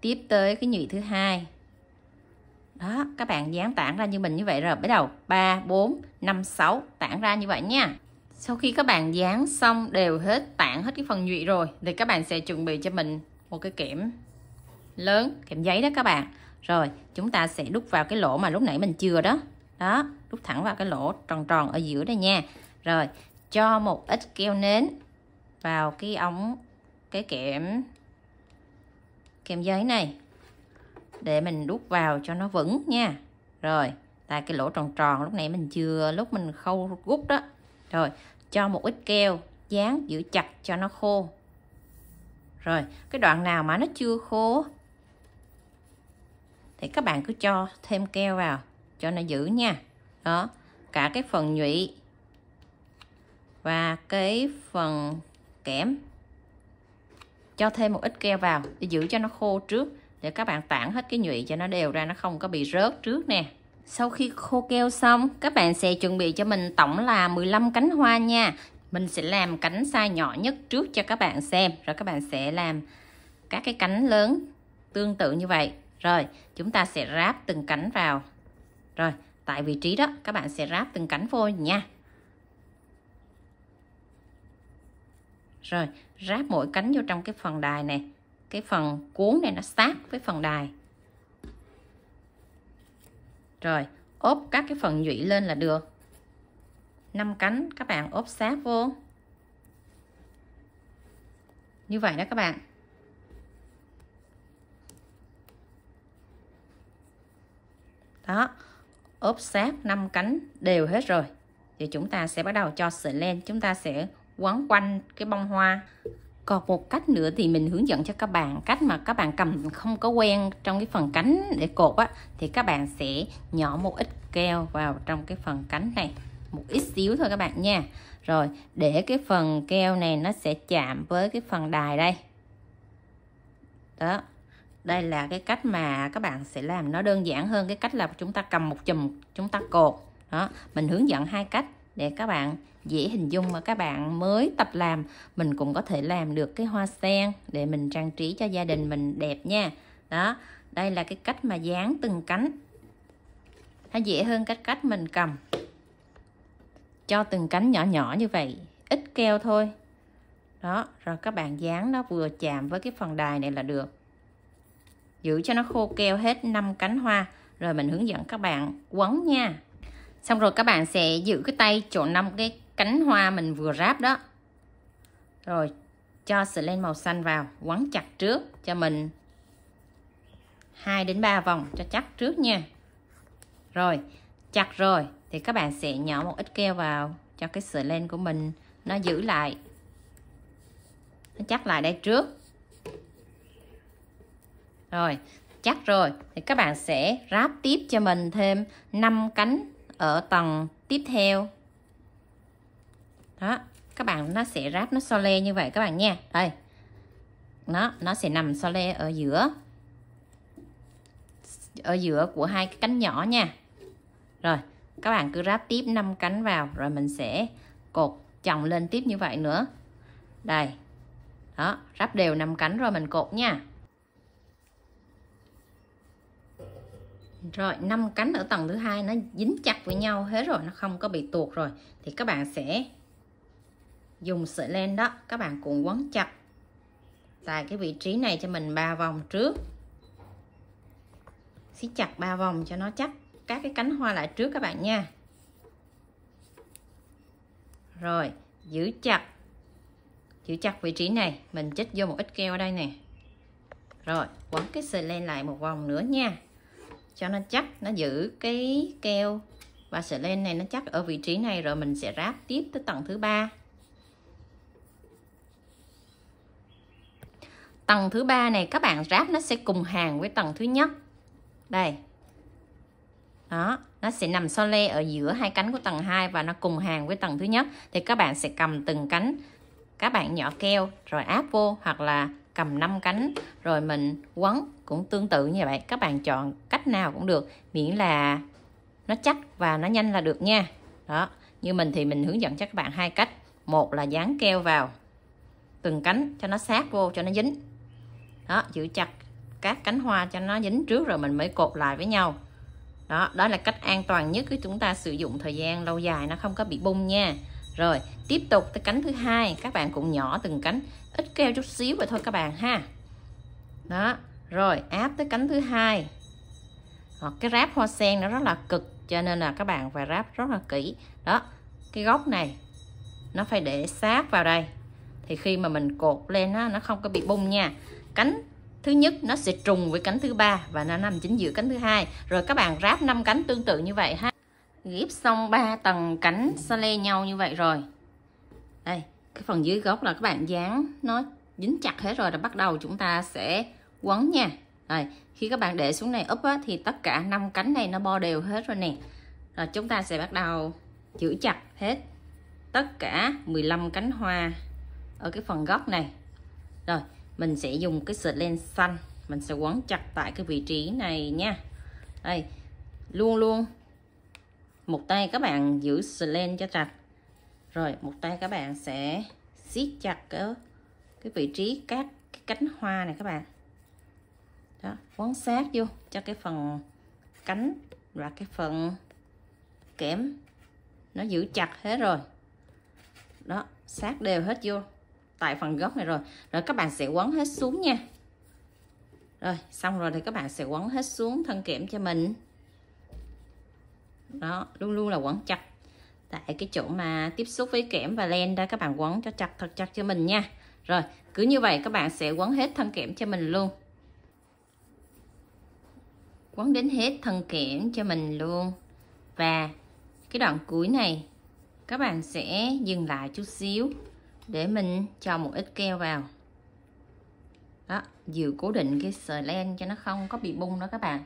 tiếp tới cái nhụy thứ 2. Đó, các bạn dán tản ra như mình như vậy rồi. Bắt đầu 3, 4, 5, 6 tản ra như vậy nha. Sau khi các bạn dán xong đều hết, tản hết cái phần nhụy rồi thì các bạn sẽ chuẩn bị cho mình một cái kẽm lớn, kẽm giấy đó các bạn. Rồi, chúng ta sẽ đút vào cái lỗ mà lúc nãy mình chừa đó. Đó, đút thẳng vào cái lỗ tròn tròn ở giữa đây nha. Rồi, cho một ít keo nến vào cái ống, cái kẽm giấy này để mình đút vào cho nó vững nha. Rồi, tại cái lỗ tròn tròn lúc nãy mình chừa lúc mình khâu gút đó. Rồi, cho một ít keo dán giữ chặt cho nó khô. Rồi, cái đoạn nào mà nó chưa khô thì các bạn cứ cho thêm keo vào cho nó giữ nha. Đó, cả cái phần nhụy và cái phần kẽm cho thêm một ít keo vào để giữ cho nó khô trước, để các bạn tản hết cái nhụy cho nó đều ra, nó không có bị rớt trước nè. Sau khi khô keo xong, các bạn sẽ chuẩn bị cho mình tổng là 15 cánh hoa nha. Mình sẽ làm cánh size nhỏ nhất trước cho các bạn xem, rồi các bạn sẽ làm các cái cánh lớn tương tự như vậy. Rồi, chúng ta sẽ ráp từng cánh vào. Rồi, tại vị trí đó các bạn sẽ ráp từng cánh vô nha. Rồi, ráp mỗi cánh vô trong cái phần đài này. Cái phần cuốn này nó sát với phần đài. Rồi, ốp các cái phần nhụy lên là được. 5 cánh các bạn ốp sát vô. Như vậy đó các bạn. Đó, ốp sát 5 cánh đều hết rồi. thì chúng ta sẽ bắt đầu cho sợi len, chúng ta sẽ quấn quanh cái bông hoa. Còn một cách nữa thì mình hướng dẫn cho các bạn cách mà các bạn cầm không có quen trong cái phần cánh để cột á, thì các bạn sẽ nhỏ một ít keo vào trong cái phần cánh này, một ít xíu thôi các bạn nha. Rồi để cái phần keo này nó sẽ chạm với cái phần đài đây. Đó, đây là cái cách mà các bạn sẽ làm, nó đơn giản hơn cái cách là chúng ta cầm một chùm chúng ta cột. Đó, mình hướng dẫn hai cách để các bạn dễ hình dung, mà các bạn mới tập làm mình cũng có thể làm được cái hoa sen để mình trang trí cho gia đình mình đẹp nha. Đó, đây là cái cách mà dán từng cánh, nó dễ hơn cách mình cầm. Cho từng cánh nhỏ nhỏ như vậy, ít keo thôi. Đó, rồi các bạn dán nó vừa chạm với cái phần đài này là được. Giữ cho nó khô keo hết 5 cánh hoa. Rồi mình hướng dẫn các bạn quấn nha. Xong rồi các bạn sẽ giữ cái tay chỗ 5 cái cánh hoa mình vừa ráp đó. Rồi cho sợi len màu xanh vào, quấn chặt trước cho mình 2 đến 3 vòng cho chắc trước nha. Rồi chặt rồi thì các bạn sẽ nhỏ một ít keo vào cho cái sợi len của mình nó giữ lại, nó chắc lại đây trước. Rồi chắc rồi thì các bạn sẽ ráp tiếp cho mình thêm 5 cánh ở tầng tiếp theo. Đó, các bạn nó sẽ ráp nó so le như vậy các bạn nha. Đây, nó sẽ nằm so le ở giữa của hai cái cánh nhỏ nha. Rồi các bạn cứ ráp tiếp 5 cánh vào, rồi mình sẽ cột chồng lên tiếp như vậy nữa. Đây, đó, ráp đều 5 cánh rồi mình cột nha. Rồi 5 cánh ở tầng thứ hai nó dính chặt với nhau hết rồi, nó không có bị tuột rồi, thì các bạn sẽ dùng sợi len đó, các bạn cuộn quấn chặt tại cái vị trí này cho mình 3 vòng trước. Siết chặt 3 vòng cho nó chắc các cái cánh hoa lại trước các bạn nha. Rồi giữ chặt vị trí này, mình chích vô một ít keo ở đây nè. Rồi quấn cái sợi len lại một vòng nữa nha, cho nó chắc, nó giữ cái keo và sợi len này nó chắc ở vị trí này. Rồi mình sẽ ráp tiếp tới tầng thứ 3. Tầng thứ 3 này các bạn ráp nó sẽ cùng hàng với tầng thứ nhất. Đây, đó, nó sẽ nằm so le ở giữa hai cánh của tầng 2 và nó cùng hàng với tầng thứ nhất. Thì các bạn sẽ cầm từng cánh, các bạn nhỏ keo rồi áp vô, hoặc là cầm 5 cánh rồi mình quấn cũng tương tự như vậy. Các bạn chọn cách nào cũng được, miễn là nó chắc và nó nhanh là được nha. Đó, như mình thì mình hướng dẫn cho các bạn hai cách. Một là dán keo vào từng cánh cho nó sát vô, cho nó dính. Đó, giữ chặt các cánh hoa cho nó dính trước rồi mình mới cột lại với nhau. Đó là cách an toàn nhất, chúng ta sử dụng thời gian lâu dài nó không có bị bung nha. Rồi tiếp tục tới cánh thứ hai, các bạn cũng nhỏ từng cánh, ít keo chút xíu vậy thôi các bạn ha. Đó, rồi áp tới cánh thứ hai. Cái ráp hoa sen nó rất là cực, cho nên là các bạn phải ráp rất là kỹ. Đó, cái góc này nó phải để sát vào đây, thì khi mà mình cột lên nó không có bị bung nha. Cánh thứ nhất nó sẽ trùng với cánh thứ 3 và nó nằm chính giữa cánh thứ hai. Rồi các bạn ráp 5 cánh tương tự như vậy ha. Ghép xong 3 tầng cánh so le nhau như vậy rồi. Đây, cái phần dưới gốc là các bạn dán nó dính chặt hết rồi, là bắt đầu chúng ta sẽ quấn nha. Rồi, khi các bạn để xuống này úp thì tất cả 5 cánh này nó bo đều hết rồi nè. Rồi chúng ta sẽ bắt đầu giữ chặt hết tất cả 15 cánh hoa ở cái phần gốc này. Rồi mình sẽ dùng cái sợi len xanh, mình sẽ quấn chặt tại cái vị trí này nha. Đây, luôn một tay các bạn giữ sợi len cho chặt, rồi một tay các bạn sẽ siết chặt cái vị trí các cái cánh hoa này các bạn. Đó, quấn sát vô cho cái phần cánh và cái phần kẽm nó giữ chặt hết rồi. Đó, sát đều hết vô tại phần gốc này rồi. Rồi các bạn sẽ quấn hết xuống nha. Rồi xong rồi thì các bạn sẽ quấn hết xuống thân kẽm cho mình. Đó, luôn là quấn chặt tại cái chỗ mà tiếp xúc với kẽm và len đó, các bạn quấn cho chặt, thật chặt cho mình nha. Rồi cứ như vậy các bạn sẽ quấn hết thân kẽm cho mình luôn, quấn đến hết thân kẽm cho mình luôn. Và cái đoạn cuối này các bạn sẽ dừng lại chút xíu để mình cho một ít keo vào. Đó, giữ cố định cái sợi len cho nó không có bị bung đó các bạn.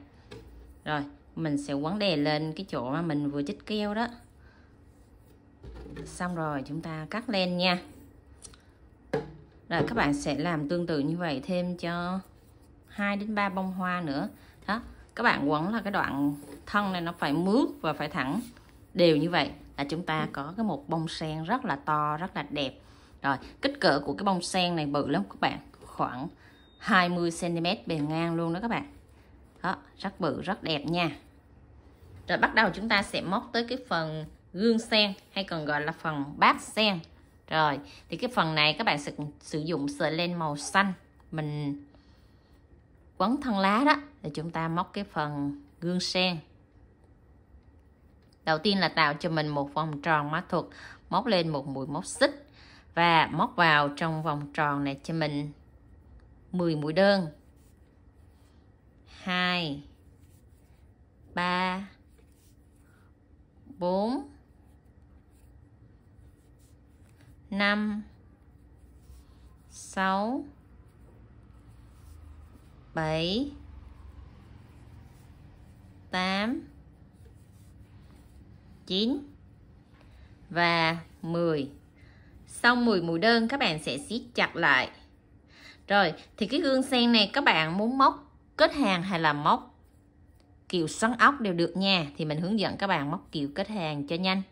Rồi, mình sẽ quấn đè lên cái chỗ mà mình vừa chích keo đó. Xong rồi chúng ta cắt len nha. Rồi các bạn sẽ làm tương tự như vậy thêm cho 2 đến 3 bông hoa nữa. Đó, các bạn quấn là cái đoạn thân này nó phải mướt và phải thẳng đều như vậy là chúng ta có cái một bông sen rất là to, rất là đẹp. Rồi, kích cỡ của cái bông sen này bự lắm các bạn, khoảng 20 cm bề ngang luôn đó các bạn. Đó, rất bự, rất đẹp nha. Rồi bắt đầu chúng ta sẽ móc tới cái phần gương sen hay còn gọi là phần bát sen. Rồi, thì cái phần này các bạn sẽ sử dụng sợi len màu xanh mình quấn thân lá đó để chúng ta móc cái phần gương sen. Đầu tiên là tạo cho mình một vòng tròn mã thuật, móc lên một mũi móc xích và móc vào trong vòng tròn này cho mình 10 mũi đơn. 2 3 4 5 6 7 8 9 và 10. Sau 10 mũi đơn các bạn sẽ siết chặt lại. Rồi, thì cái gương sen này các bạn muốn móc kết hàng hay là móc kiểu xoắn ốc đều được nha. Thì mình hướng dẫn các bạn móc kiểu kết hàng cho nhanh.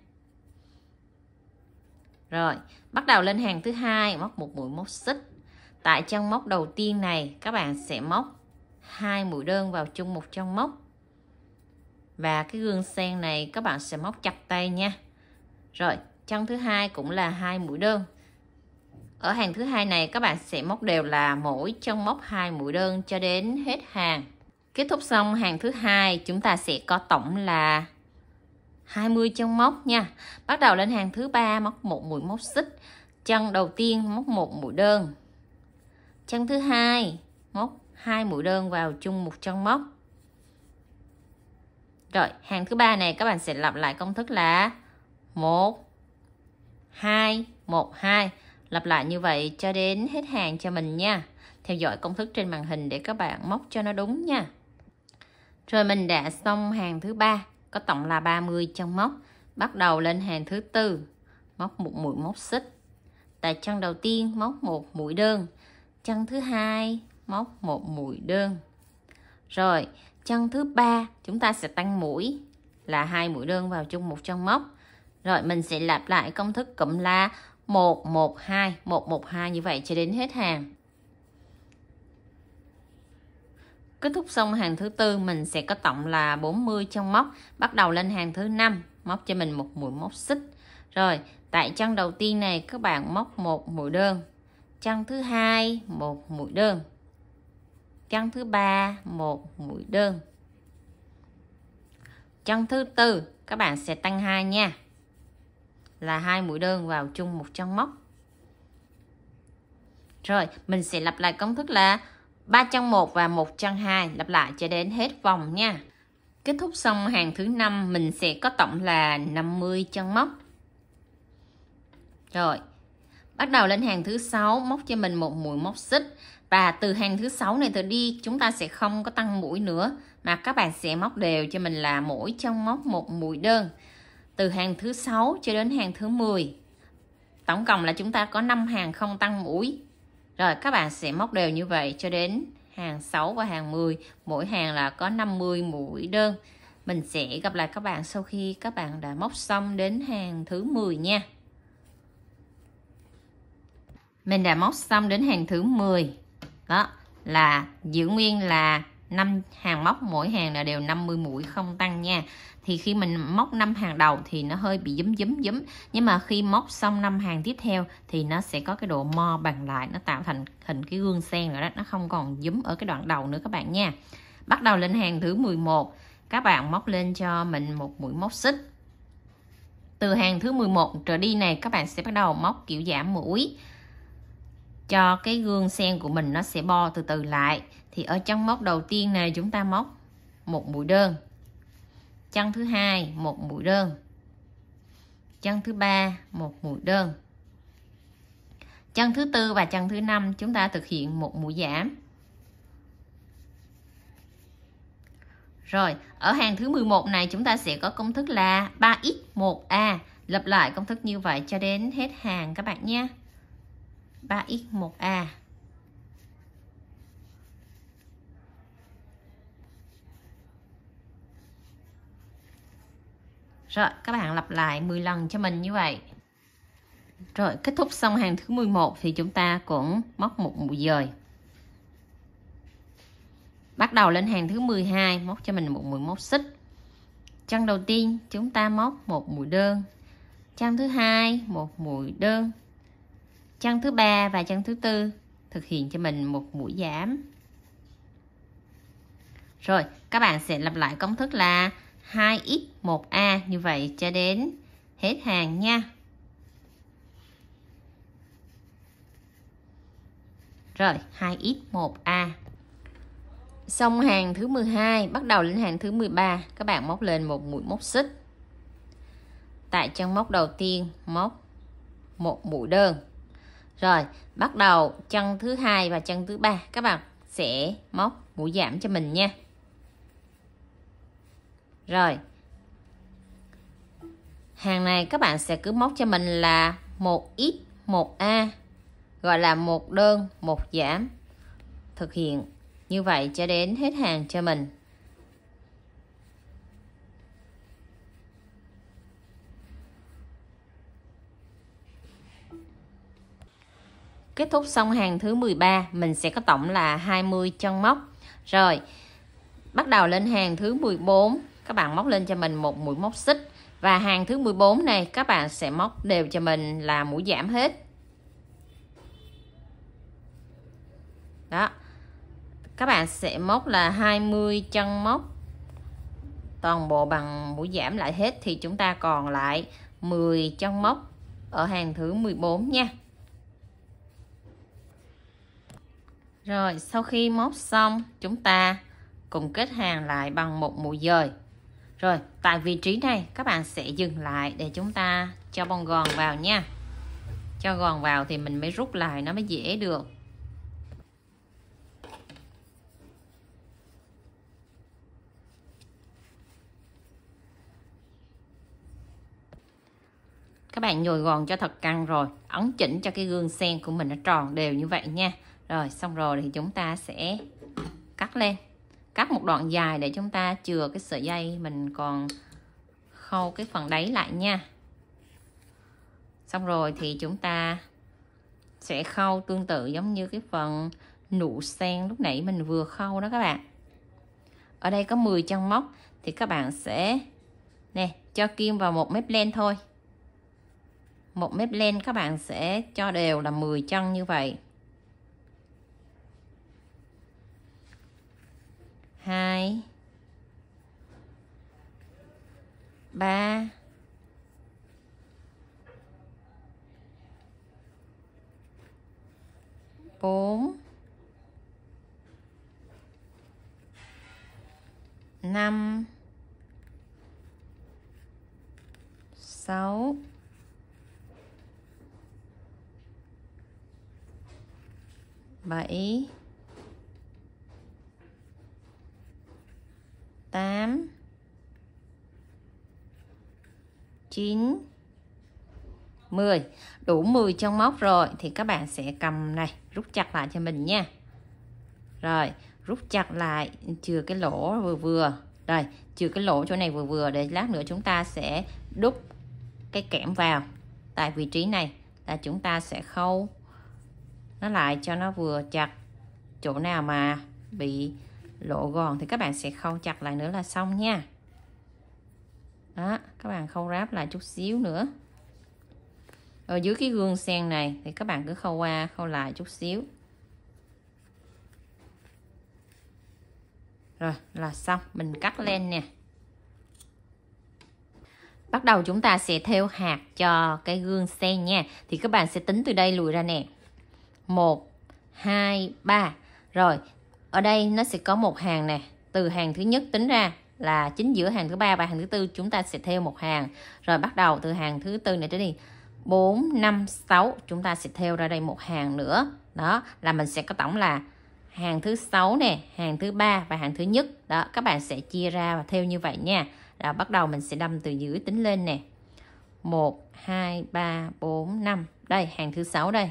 Rồi, bắt đầu lên hàng thứ hai, móc một mũi móc xích. Tại chân móc đầu tiên này các bạn sẽ móc 2 mũi đơn vào chung một chân móc. Và cái gương sen này các bạn sẽ móc chặt tay nha. Rồi, chân thứ hai cũng là 2 mũi đơn. Ở hàng thứ hai này các bạn sẽ móc đều là mỗi chân móc 2 mũi đơn cho đến hết hàng. Kết thúc xong hàng thứ hai chúng ta sẽ có tổng là 20 chân móc nha. Bắt đầu lên hàng thứ ba móc một mũi móc xích. Chân đầu tiên móc một mũi đơn. Chân thứ hai móc 2 mũi đơn vào chung một chân móc. Rồi, hàng thứ ba này các bạn sẽ lặp lại công thức là 1 2 1 2. Lặp lại như vậy cho đến hết hàng cho mình nha. Theo dõi công thức trên màn hình để các bạn móc cho nó đúng nha. Rồi mình đã xong hàng thứ ba, có tổng là 30 chân móc. Bắt đầu lên hàng thứ tư, móc một mũi móc xích. Tại chân đầu tiên móc một mũi đơn. Chân thứ hai móc một mũi đơn. Rồi, chân thứ ba chúng ta sẽ tăng mũi là 2 mũi đơn vào chung một chân móc. Rồi mình sẽ lặp lại công thức cụm là 1 1 2 1 1 2 như vậy cho đến hết hàng. Kết thúc xong hàng thứ tư mình sẽ có tổng là 40 chân móc. Bắt đầu lên hàng thứ năm, móc cho mình một mũi móc xích. Rồi, tại chân đầu tiên này các bạn móc một mũi đơn. Chân thứ hai một mũi đơn. Chân thứ ba một mũi đơn. Chân thứ tư các bạn sẽ tăng 2 nha. Là 2 mũi đơn vào chung một chân móc. Rồi, mình sẽ lặp lại công thức là 3 chân 1 và 1 chân 2, lặp lại cho đến hết vòng nha. Kết thúc xong hàng thứ 5 mình sẽ có tổng là 50 chân móc. Rồi, bắt đầu lên hàng thứ 6 móc cho mình một mũi móc xích. Và từ hàng thứ 6 này trở đi chúng ta sẽ không có tăng mũi nữa, mà các bạn sẽ móc đều cho mình là mỗi chân móc một mũi đơn. Từ hàng thứ 6 cho đến hàng thứ 10. Tổng cộng là chúng ta có 5 hàng không tăng mũi. Rồi các bạn sẽ móc đều như vậy cho đến hàng 6 và hàng 10. Mỗi hàng là có 50 mũi đơn. Mình sẽ gặp lại các bạn sau khi các bạn đã móc xong đến hàng thứ 10 nha. Mình đã móc xong đến hàng thứ 10. Đó là giữ nguyên là 5 hàng móc, mỗi hàng là đều 50 mũi không tăng nha. Thì khi mình móc 5 hàng đầu thì nó hơi bị dúm. Nhưng mà khi móc xong 5 hàng tiếp theo thì nó sẽ có cái độ mo bằng lại, nó tạo thành hình cái gương sen rồi đó, nó không còn dúm ở cái đoạn đầu nữa các bạn nha. Bắt đầu lên hàng thứ 11, các bạn móc lên cho mình một mũi móc xích. Từ hàng thứ 11 trở đi này các bạn sẽ bắt đầu móc kiểu giảm mũi cho cái gương sen của mình nó sẽ bo từ từ lại. Thì ở chân móc đầu tiên này chúng ta móc một mũi đơn. Chân thứ hai một mũi đơn. chân thứ 3 một mũi đơn. Chân thứ 4 và chân thứ 5 chúng ta thực hiện một mũi giảm. Rồi, ở hàng thứ 11 này chúng ta sẽ có công thức là 3x1a. Lặp lại công thức như vậy cho đến hết hàng các bạn nhé. 3x1a. Rồi, các bạn lặp lại 10 lần cho mình như vậy. Rồi, kết thúc xong hàng thứ 11 thì chúng ta cũng móc một mũi dời. Bắt đầu lên hàng thứ 12, móc cho mình một mũi móc xích. Chân đầu tiên chúng ta móc một mũi đơn. Chân thứ 2 một mũi đơn. Chân thứ 3 và chân thứ 4 thực hiện cho mình một mũi giảm. Rồi, các bạn sẽ lặp lại công thức là 2x1a như vậy cho đến hết hàng nha. Rồi, 2x1a. Xong hàng thứ 12, bắt đầu lên hàng thứ 13, các bạn móc lên một mũi móc xích. Tại chân móc đầu tiên móc một mũi đơn. Rồi, bắt đầu chân thứ 2 và chân thứ 3 các bạn sẽ móc mũi giảm cho mình nha. Rồi. Hàng này các bạn sẽ cứ móc cho mình là 1x1a, gọi là một đơn một giảm. Thực hiện như vậy cho đến hết hàng cho mình. Kết thúc xong hàng thứ 13, mình sẽ có tổng là 20 chân móc. Rồi, bắt đầu lên hàng thứ 14, các bạn móc lên cho mình một mũi móc xích. Và hàng thứ 14 này các bạn sẽ móc đều cho mình là mũi giảm hết. Đó. Các bạn sẽ móc là 20 chân móc. Toàn bộ bằng mũi giảm lại hết thì chúng ta còn lại 10 chân móc ở hàng thứ 14 nha. Rồi, sau khi móc xong, chúng ta cùng kết hàng lại bằng một mũi dời. Rồi, tại vị trí này các bạn sẽ dừng lại để chúng ta cho bông gòn vào nha. Cho gòn vào thì mình mới rút lại nó mới dễ được. Các bạn nhồi gòn cho thật căng rồi, ấn chỉnh cho cái gương sen của mình nó tròn đều như vậy nha. Rồi, xong rồi thì chúng ta sẽ cắt lên. Cắt một đoạn dài để chúng ta chừa cái sợi dây mình còn khâu cái phần đáy lại nha. Xong rồi thì chúng ta sẽ khâu tương tự giống như cái phần nụ sen lúc nãy mình vừa khâu đó các bạn. Ở đây có 10 chân móc thì các bạn sẽ nè cho kim vào một mép len thôi. Một mép len các bạn sẽ cho đều là 10 chân như vậy. 2 3 4 5 6 7 8 9 10. Đủ 10 chân móc rồi thì các bạn sẽ cầm này rút chặt lại cho mình nha. Rồi, rút chặt lại chừa cái lỗ vừa vừa. Rồi, chừa cái lỗ chỗ này vừa vừa để lát nữa chúng ta sẽ đúc cái kẽm vào. Tại vị trí này là chúng ta sẽ khâu nó lại cho nó vừa chặt. Chỗ nào mà bị lộ gòn thì các bạn sẽ khâu chặt lại nữa là xong nha. Đó, các bạn khâu ráp lại chút xíu nữa. Ở dưới cái gương sen này thì các bạn cứ khâu qua khâu lại chút xíu. Rồi là xong, mình cắt len nè. Bắt đầu chúng ta sẽ thêu hạt cho cái gương sen nha. Thì các bạn sẽ tính từ đây lùi ra nè. 1 2 3. Rồi, ở đây nó sẽ có một hàng nè. Từ hàng thứ nhất tính ra là chính giữa hàng thứ ba và hàng thứ tư chúng ta sẽ thêu một hàng. Rồi bắt đầu từ hàng thứ tư này trở đi 4, 5, 6 chúng ta sẽ thêu ra đây một hàng nữa. Đó là mình sẽ có tổng là hàng thứ 6 nè, hàng thứ ba và hàng thứ nhất. Đó, các bạn sẽ chia ra và thêu như vậy nha. Rồi bắt đầu mình sẽ đâm từ dưới tính lên nè. 1, 2, 3, 4, 5. Đây, hàng thứ 6 đây.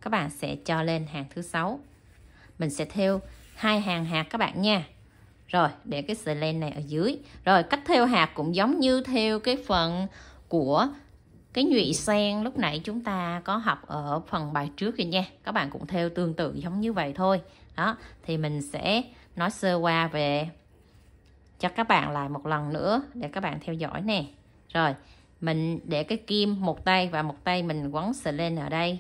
Các bạn sẽ cho lên hàng thứ 6. Mình sẽ thêu 2 hàng hạt các bạn nha. Rồi, để cái sợi len này ở dưới. Rồi, cách thêu hạt cũng giống như thêu cái phần của cái nhụy sen lúc nãy chúng ta có học ở phần bài trước rồi nha. Các bạn cũng thêu tương tự giống như vậy thôi. Đó, thì mình sẽ nói sơ qua về cho các bạn lại một lần nữa để các bạn theo dõi nè. Rồi, mình để cái kim một tay và một tay mình quấn sợi len ở đây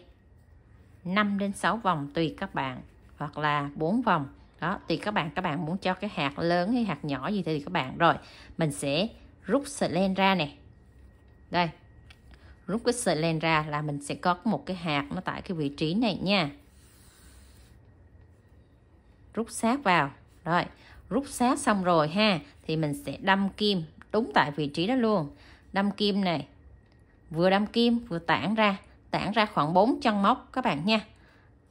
5 đến 6 vòng tùy các bạn, hoặc là 4 vòng. Đó, tùy các bạn muốn cho cái hạt lớn hay hạt nhỏ gì thì các bạn. Rồi, mình sẽ rút sợi len ra nè. Đây. Rút cái sợi len ra là mình sẽ có một cái hạt nó tại cái vị trí này nha. Rút sát vào. Rồi, rút sát xong rồi ha, thì mình sẽ đâm kim đúng tại vị trí đó luôn. Đâm kim này, vừa đâm kim vừa tản ra khoảng 4 chân móc các bạn nha.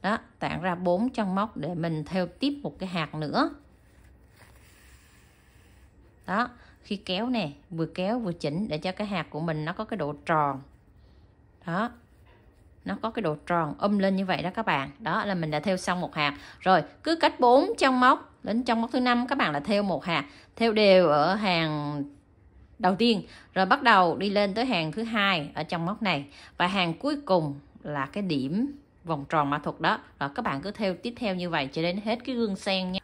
Đó, tản ra 4 chân móc để mình thêu tiếp một cái hạt nữa. Đó, khi kéo nè, vừa kéo vừa chỉnh để cho cái hạt của mình nó có cái độ tròn. Đó, nó có cái độ tròn lên như vậy đó các bạn. Đó là mình đã thêu xong một hạt. Rồi cứ cách 4 chân móc đến chân móc thứ 5 các bạn là thêu một hạt, thêu đều ở hàng đầu tiên. Rồi bắt đầu đi lên tới hàng thứ hai ở trong móc này, và hàng cuối cùng là cái điểm vòng tròn mã thuật đó. Rồi các bạn cứ thêu tiếp theo như vậy cho đến hết cái gương sen nha.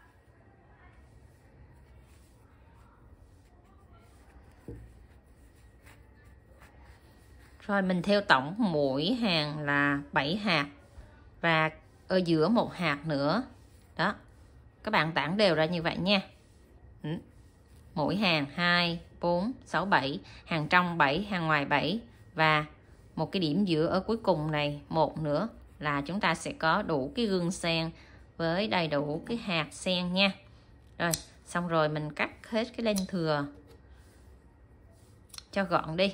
Rồi mình thêu tổng mỗi hàng là 7 hạt và ở giữa một hạt nữa. Đó, các bạn tản đều ra như vậy nha. Mỗi hàng 2, 4, 6, 7, hàng trong 7, hàng ngoài 7 và một cái điểm giữa ở cuối cùng này một nữa là chúng ta sẽ có đủ cái gương sen với đầy đủ cái hạt sen nha. Rồi, xong rồi mình cắt hết cái len thừa cho gọn đi.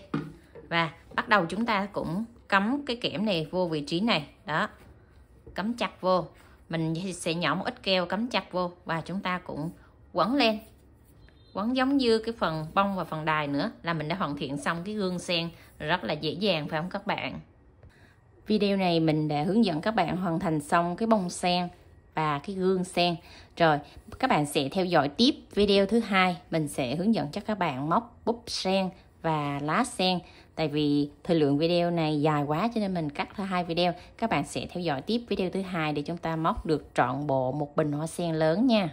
Và bắt đầu chúng ta cũng cắm cái kẽm này vô vị trí này. Đó, cắm chặt vô. Mình sẽ nhỏ một ít keo cắm chặt vô và chúng ta cũng quấn lên. Quấn giống như cái phần bông và phần đài nữa là mình đã hoàn thiện xong cái gương sen rất là dễ dàng, phải không các bạn? Video này mình đã hướng dẫn các bạn hoàn thành xong cái bông sen và cái gương sen. Rồi các bạn sẽ theo dõi tiếp video thứ hai, mình sẽ hướng dẫn cho các bạn móc búp sen và lá sen. Tại vì thời lượng video này dài quá cho nên mình cắt ra 2 video. Các bạn sẽ theo dõi tiếp video thứ hai để chúng ta móc được trọn bộ một bình hoa sen lớn nha.